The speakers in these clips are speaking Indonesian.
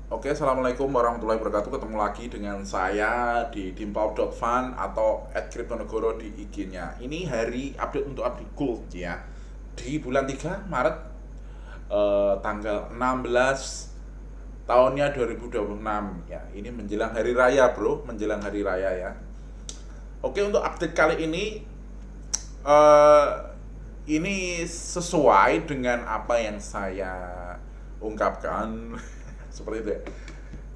Oke, assalamualaikum warahmatullahi wabarakatuh. Ketemu lagi dengan saya di dimpau.fun atau @kriptonegoro di IG-nya. Ini hari update untuk update gold ya. Di bulan 3 Maret tanggal 16 tahunnya 2026 ya. Ini menjelang hari raya, Bro, menjelang hari raya ya. Oke, untuk update kali eh ini sesuai dengan apa yang saya ungkapkan seperti itu ya.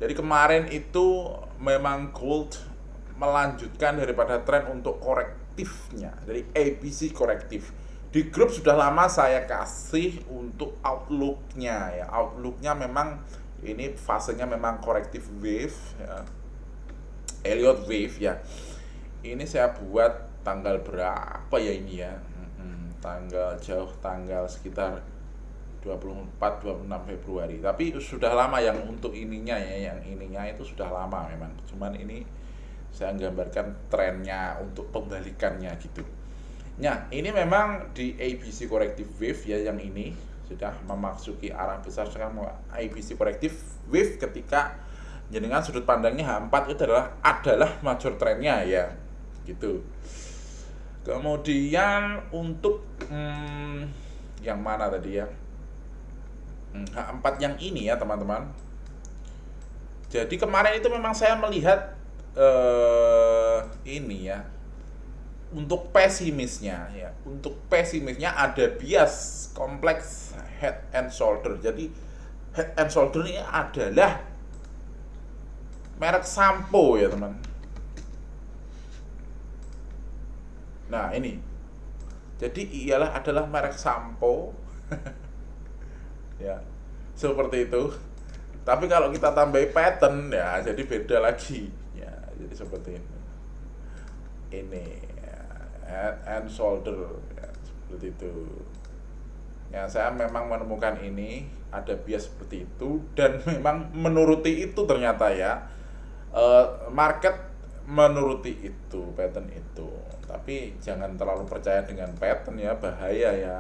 Jadi kemarin itu memang gold melanjutkan daripada tren untuk korektifnya. Jadi ABC korektif. Di grup sudah lama saya kasih untuk outlooknya ya. Outlooknya memang ini fasenya memang korektif wave ya. Elliott wave ya. Ini saya buat tanggal berapa ya ini ya? Tanggal jauh, tanggal sekitar 24 26 Februari. Tapi sudah lama yang untuk ininya ya, yang ininya itu sudah lama memang. Cuman ini saya gambarkan trennya untuk pembalikannya gitu. Nah, ini memang di ABC corrective wave ya, yang ini sudah memasuki arah besar sekarang ABC corrective wave ketika jenengan sudut pandangnya H4 itu adalah major trennya ya gitu. Kemudian untuk yang mana tadi ya, H4 yang ini ya teman-teman. Jadi kemarin itu memang saya melihat ini ya, untuk pesimisnya ya, untuk pesimisnya ada bias kompleks head and shoulder. Jadi head and shoulder ini adalah merek sampo ya teman. Nah ini, jadi ialah adalah merek sampo ya, seperti itu. Tapi kalau kita tambahi pattern ya jadi beda lagi ya, jadi seperti ini ya, head and shoulder ya, seperti itu ya. Saya memang menemukan ini ada bias seperti itu dan memang menuruti itu ternyata ya. Market menuruti itu, pattern itu, tapi jangan terlalu percaya dengan pattern ya, bahaya ya.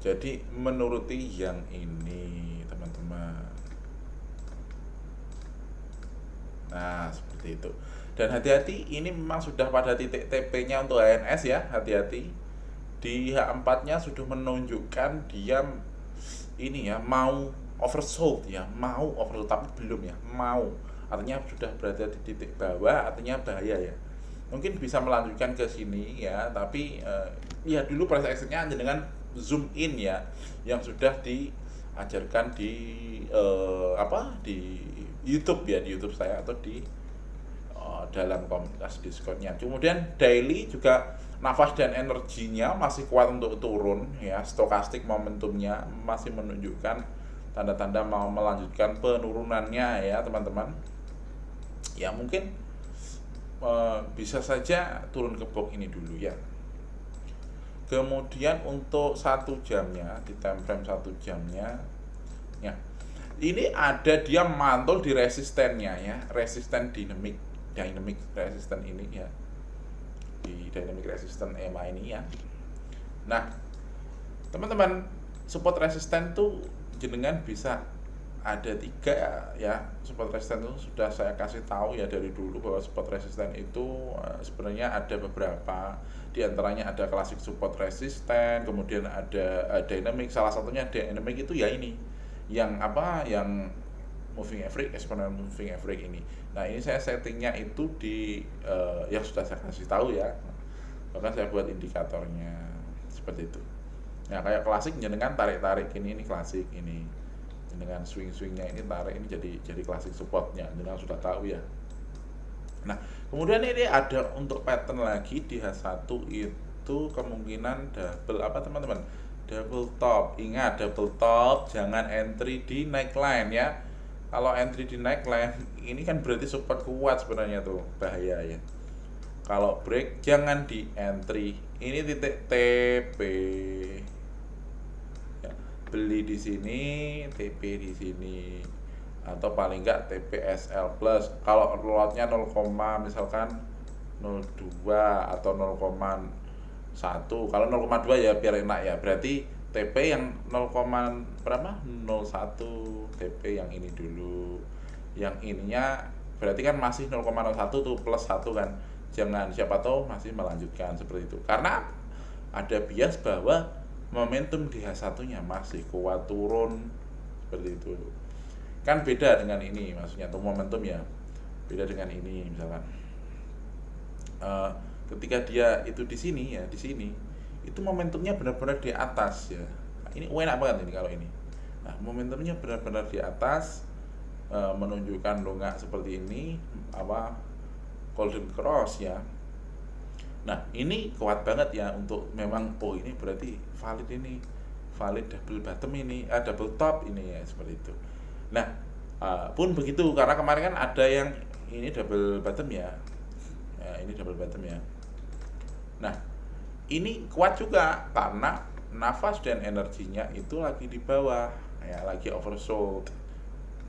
Jadi menuruti yang ini teman-teman. Nah seperti itu. Dan hati-hati, ini memang sudah pada titik TP-nya untuk HNS ya, hati-hati. Di H4 nya sudah menunjukkan dia ini ya, mau oversold ya, mau oversold tapi belum ya, mau. Artinya sudah berada di titik bawah, artinya bahaya ya. Mungkin bisa melanjutkan ke sini ya, tapi ya dulu price action-nya dengan zoom in ya, yang sudah diajarkan di di YouTube ya, di YouTube saya atau di dalam komunitas Discordnya. Kemudian daily juga nafas dan energinya masih kuat untuk turun ya, stokastik momentumnya masih menunjukkan tanda-tanda mau melanjutkan penurunannya ya teman-teman. Ya mungkin bisa saja turun ke box ini dulu ya. Kemudian untuk 1 jamnya, di time frame 1 jamnya ya, ini ada dia mantul di resistennya ya, resisten dynamic resisten ini ya, di dynamic resisten EMA ini ya. Nah teman-teman, support resisten tuh jenengan bisa ada 3 ya. Support resisten itu sudah saya kasih tahu ya dari dulu, bahwa support resisten itu sebenarnya ada beberapa. Di antaranya ada klasik support resisten, kemudian ada dynamic. Salah satunya dynamic itu ya ini, yang yang moving average, exponential moving average ini. Nah ini saya settingnya itu di yang sudah saya kasih tahu ya, bahkan saya buat indikatornya seperti itu. Nah kayak klasik jenengan tarik-tarik ini klasik ini, dengan swing-swingnya ini tarik ini jadi klasik supportnya, jenengan sudah tahu ya. Nah kemudian ini ada untuk pattern lagi di H1 itu kemungkinan double apa teman-teman, double top. Ingat, double top jangan entry di neckline ya. Kalau entry di neckline ini kan berarti support kuat sebenarnya, tuh bahaya ya. Kalau break jangan di entry, ini titik TP ya, beli di sini, TP di sini, atau paling enggak TPSL plus. Kalau lotnya 0, misalkan 0,2 atau 0,1, kalau 0,2 ya biar enak ya, berarti TP yang 0, berapa 01 TP yang ini dulu, yang ininya berarti kan masih 0,01 tuh plus 1 kan, jangan, siapa tahu masih melanjutkan seperti itu, karena ada bias bahwa momentum di H1 nya masih kuat turun seperti itu kan, beda dengan ini maksudnya tuh momentum ya, beda dengan ini misalkan ketika dia itu di sini ya, di sini itu momentumnya benar-benar di atas ya. Nah, ini enak banget ini kalau ini. Nah, momentumnya benar-benar di atas, menunjukkan dongak seperti ini, apa, golden cross ya. Nah, ini kuat banget ya untuk memang, oh ini berarti valid, ini valid double bottom ini, double top ini ya, seperti itu. Nah, pun begitu, karena kemarin kan ada yang ini double bottom ya. Ya, ini double bottom ya. Nah, ini kuat juga karena nafas dan energinya itu lagi di bawah ya, lagi oversold.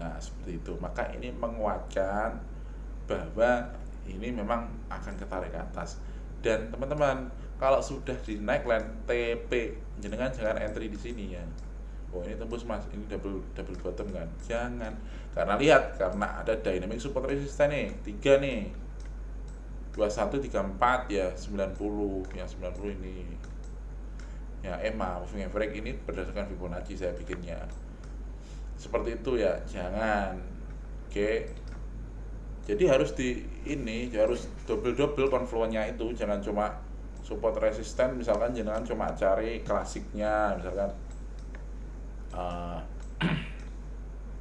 Nah, seperti itu. Maka ini menguatkan bahwa ini memang akan ketarik ke atas. Dan teman-teman, kalau sudah di neckline TP, jenengan jangan entry di sini ya. Oh, ini tembus Mas, ini double bottom kan? Jangan. Karena lihat, karena ada dynamic support resistance nih, 3 nih. 21, 34 ya, 90 ya, 90 ini ya, EMA moving average ini berdasarkan Fibonacci saya bikinnya seperti itu ya, jangan. Oke, jadi harus di ini, harus double konfluennya itu, jangan cuma support resisten, misalkan jangan cuma cari klasiknya misalkan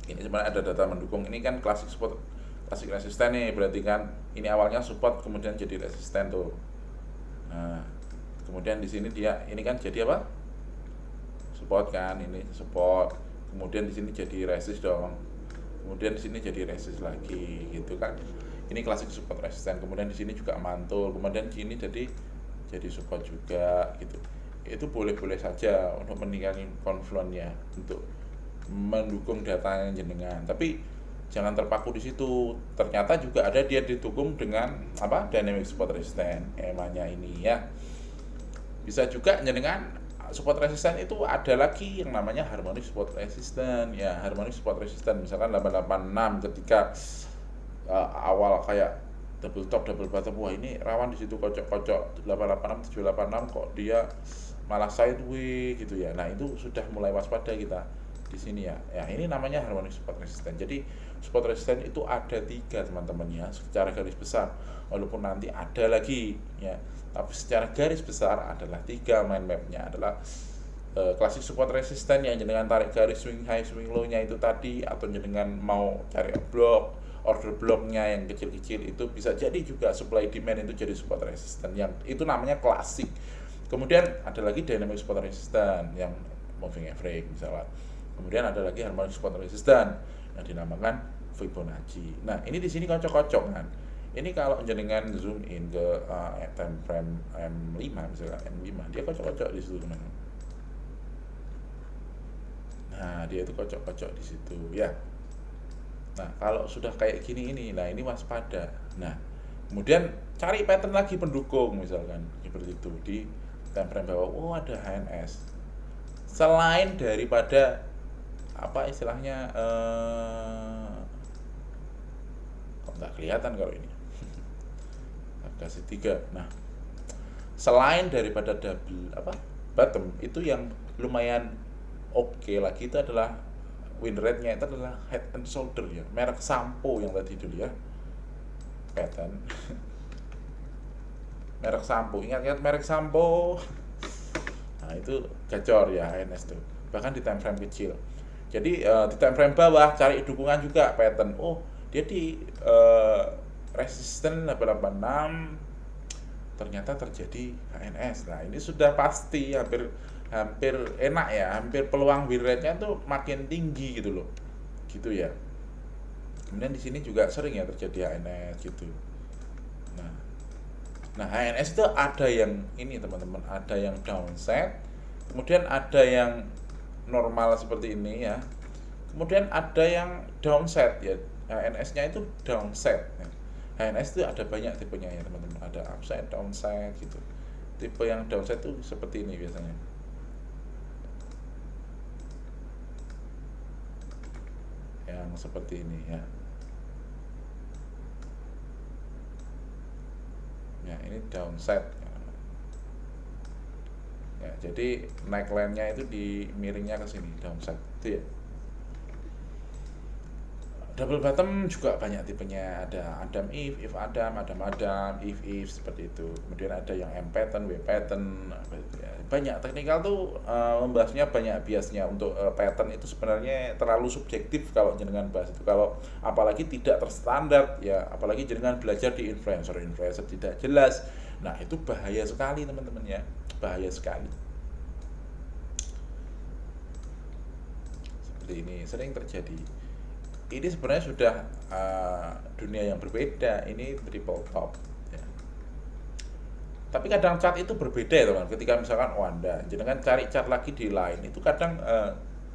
ini sebenarnya ada data mendukung, ini kan klasik support, klasik resisten nih, berarti kan ini awalnya support kemudian jadi resisten tuh. Nah, kemudian di sini dia ini kan jadi apa? Support kan, ini support. Kemudian di sini jadi resist dong. Kemudian di sini jadi resist lagi gitu kan. Ini klasik support resisten. Kemudian di sini juga mantul. Kemudian di sini jadi support juga gitu. Itu boleh-boleh saja untuk meningkatkan konfluennya, untuk mendukung datanya jenengan. Tapi jangan terpaku di situ. Ternyata juga ada dia didukung dengan apa? Dynamic support resistance, EMA-nya ini ya. Bisa juga jenengan support resistance itu ada lagi yang namanya harmonic support resistance ya. Harmonic support resistance misalkan 886 ketika awal kayak double top double bottom, wah ini rawan di situ kocok-kocok 886 786 kok dia malah sideways gitu ya. Nah, itu sudah mulai waspada kita di sini ya. Ya, ini namanya harmonic support resistance. Jadi support resistance itu ada 3 teman-teman ya, secara garis besar. Walaupun nanti ada lagi ya, tapi secara garis besar adalah 3 mind map-nya adalah klasik support resistance yang jenengan tarik garis swing high swing low-nya itu tadi, atau jenengan mau cari block order blocknya yang kecil-kecil itu bisa jadi juga supply demand itu jadi support resistance, yang itu namanya klasik. Kemudian ada lagi dynamic support resistance yang moving average misalnya. Kemudian ada lagi harmonic support resistance yang dinamakan Fibonacci. Nah, ini di sini kocok-kocok kan. Ini kalau jenengan zoom in ke time frame M5 misalkan, M5 dia kocok-kocok di situ teman-teman. Nah, dia itu kocok-kocok di situ ya. Nah, kalau sudah kayak gini ini, nah ini waspada. Nah, kemudian cari pattern lagi pendukung misalkan seperti itu di time frame bawah. Oh, ada HNS. Selain daripada apa istilahnya, kok nggak kelihatan kalau ini. Kasih 3. Nah, selain daripada double apa bottom itu yang lumayan oke lagi itu adalah win rate-nya itu adalah head and shoulder ya, merek sampo yang tadi dulu ya, pattern merek sampo, ingat merek sampo. Nah, itu gacor ya HNS tuh, bahkan di time frame kecil. Jadi di time frame bawah cari dukungan juga pattern. Oh, dia di resisten 886 ternyata terjadi HNS. Nah, ini sudah pasti hampir enak ya, hampir peluang win rate-nya tuh makin tinggi gitu loh. Gitu ya. Kemudian di sini juga sering ya terjadi HNS gitu. Nah, HNS itu ada yang ini teman-teman, ada yang downset, kemudian ada yang normal seperti ini ya. Kemudian ada yang downset ya. HNS-nya itu downset. HNS itu ada banyak tipenya ya teman-teman. Ada upside, downside gitu. Tipe yang downside itu seperti ini biasanya. seperti ini ya. Ya, ini downside. Ya, jadi neckline-nya itu di miringnya ke sini, downside. Itu ya. Double bottom juga banyak tipenya, ada Adam if Adam, if seperti itu. Kemudian ada yang M pattern, W pattern, banyak teknikal tuh membahasnya banyak biasnya. Untuk pattern itu sebenarnya terlalu subjektif kalau jenengan bahas itu. Kalau apalagi tidak terstandar ya, apalagi jenengan belajar di influencer tidak jelas. Nah, itu bahaya sekali teman-teman ya, bahaya sekali. Seperti ini sering terjadi. Ini sebenarnya sudah dunia yang berbeda. Ini triple top ya. Tapi kadang chart itu berbeda ya teman. Ketika misalkan Anda jangan cari chart lagi di line, itu kadang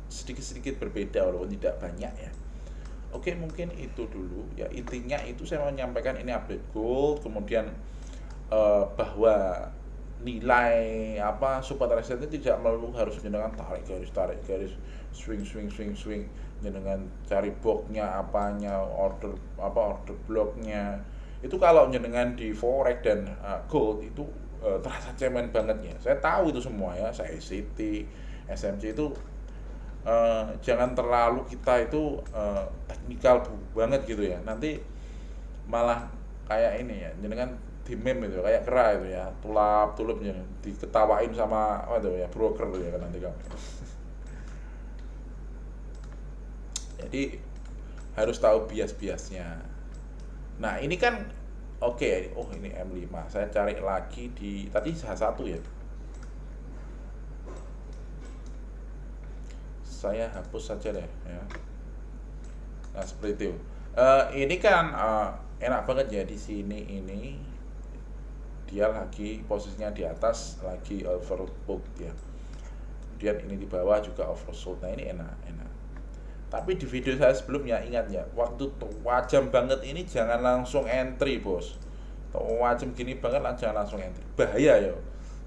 sedikit-sedikit berbeda walaupun tidak banyak ya. Oke, mungkin itu dulu ya. Intinya itu saya mau menyampaikan ini update gold, kemudian bahwa nilai support resistance tidak melulu harus jenengan tarik garis swing jenengan cari boxnya order blocknya. Itu kalau jenengan di forex dan gold itu terasa cemen banget ya. Saya tahu itu semua ya, saya City, SMC itu jangan terlalu kita itu teknikal banget gitu ya. Nanti malah kayak ini ya, jenengan di meme itu kayak kera itu ya, tulap ya, diketawain sama ya broker ya kan nanti kamu. Jadi harus tahu bias-biasnya. Nah, ini kan oke. Oh, ini M5. Saya cari lagi di tadi H1 ya. Saya hapus saja deh ya. Nah, seperti itu. Ini kan enak banget ya di sini ini. Dia lagi posisinya di atas, lagi overbooked ya. Kemudian ini di bawah juga oversold. Nah, ini enak. Tapi di video saya sebelumnya ingat ya, waktu tajam banget ini jangan langsung entry bos. Tajam gini banget jangan langsung entry. Bahaya ya,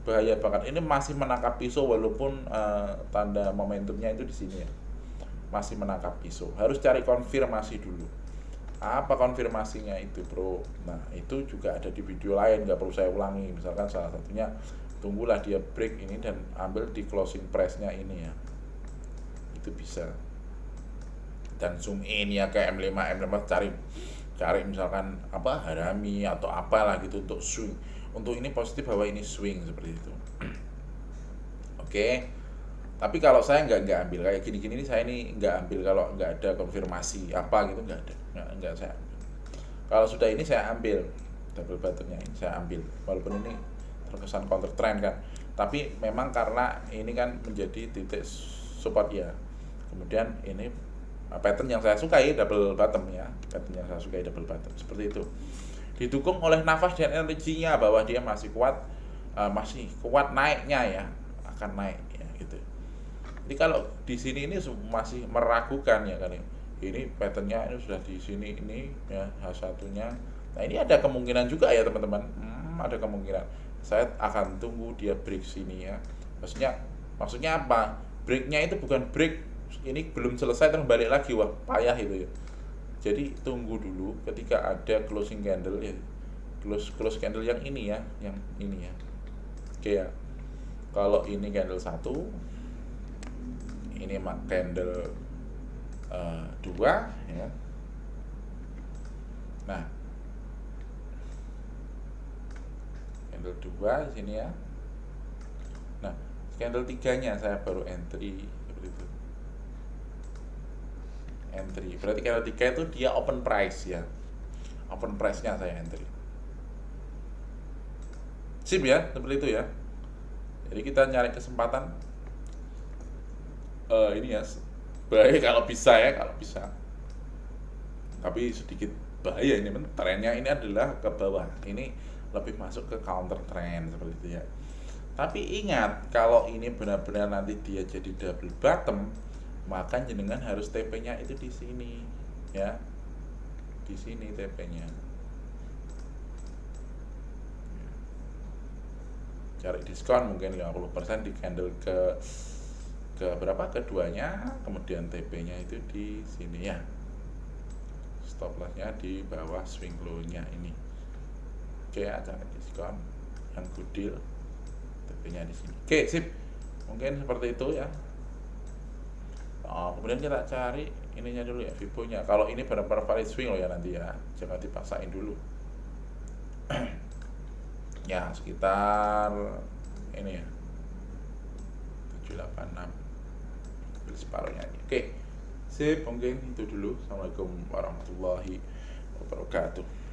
bahaya banget. Ini masih menangkap pisau walaupun tanda momentumnya itu di sini ya, masih menangkap pisau. Harus cari konfirmasi dulu. Apa konfirmasinya itu bro? Nah, itu juga ada di video lain, nggak perlu saya ulangi. Misalkan salah satunya, tunggulah dia break ini dan ambil di closing price-nya ini ya, itu bisa. Dan zoom in ya ke M5 cari misalkan Harami atau apalah gitu untuk swing. Untuk ini positif bahwa ini swing seperti itu. Oke. Tapi kalau saya nggak ambil kayak gini-gini ini, saya ini nggak ambil kalau nggak ada konfirmasi apa gitu, nggak ada. Nggak saya ambil. Kalau sudah ini saya ambil double bottomnya ini saya ambil, walaupun ini terkesan counter trend kan. Tapi memang karena ini kan menjadi titik support ya. Kemudian ini pattern yang saya sukai double bottom ya, seperti itu. Didukung oleh nafas dan energinya bahwa dia masih kuat naiknya ya, akan naik ya gitu. Jadi kalau di sini ini masih meragukan ya kan, ini patternnya ini sudah di sini ini ya H1-nya. Nah, ini ada kemungkinan juga ya teman-teman, ada kemungkinan. Saya akan tunggu dia break sini ya. Maksudnya apa? Breaknya itu bukan break ini belum selesai terus balik lagi, wah payah itu ya. Jadi tunggu dulu ketika ada closing candle ya, close candle yang ini ya, oke ya. Kalau ini candle 1, ini candle 2 ya. Nah, candle 2 di sini ya. Nah, candle 3-nya saya baru entry seperti itu. Berarti candle 3 itu dia open price ya, open price-nya saya entry. Sip ya, seperti itu ya. Jadi kita nyari kesempatan ini ya, baik kalau bisa ya, tapi sedikit bahaya ini, trennya ini adalah ke bawah, ini lebih masuk ke counter trend seperti itu ya. Tapi ingat, kalau ini benar-benar nanti dia jadi double bottom, maka jenengan harus TP-nya itu di sini ya, di sini TP-nya. Cari diskon mungkin 50% di candle ke berapa, keduanya, kemudian TP-nya itu di sini ya. stop lossnya di bawah swing low-nya ini. Oke, acara diskon yang good deal TP-nya di sini. Oke, sip. Mungkin seperti itu ya. Kemudian kita cari ininya dulu ya, Vibo-nya. Kalau ini benar-benar valid swing loh ya nanti ya, jangan dipaksain dulu. Ya sekitar ini ya 786, beli separuhnya ini. Oke, sip, mungkin itu dulu. Assalamualaikum warahmatullahi wabarakatuh.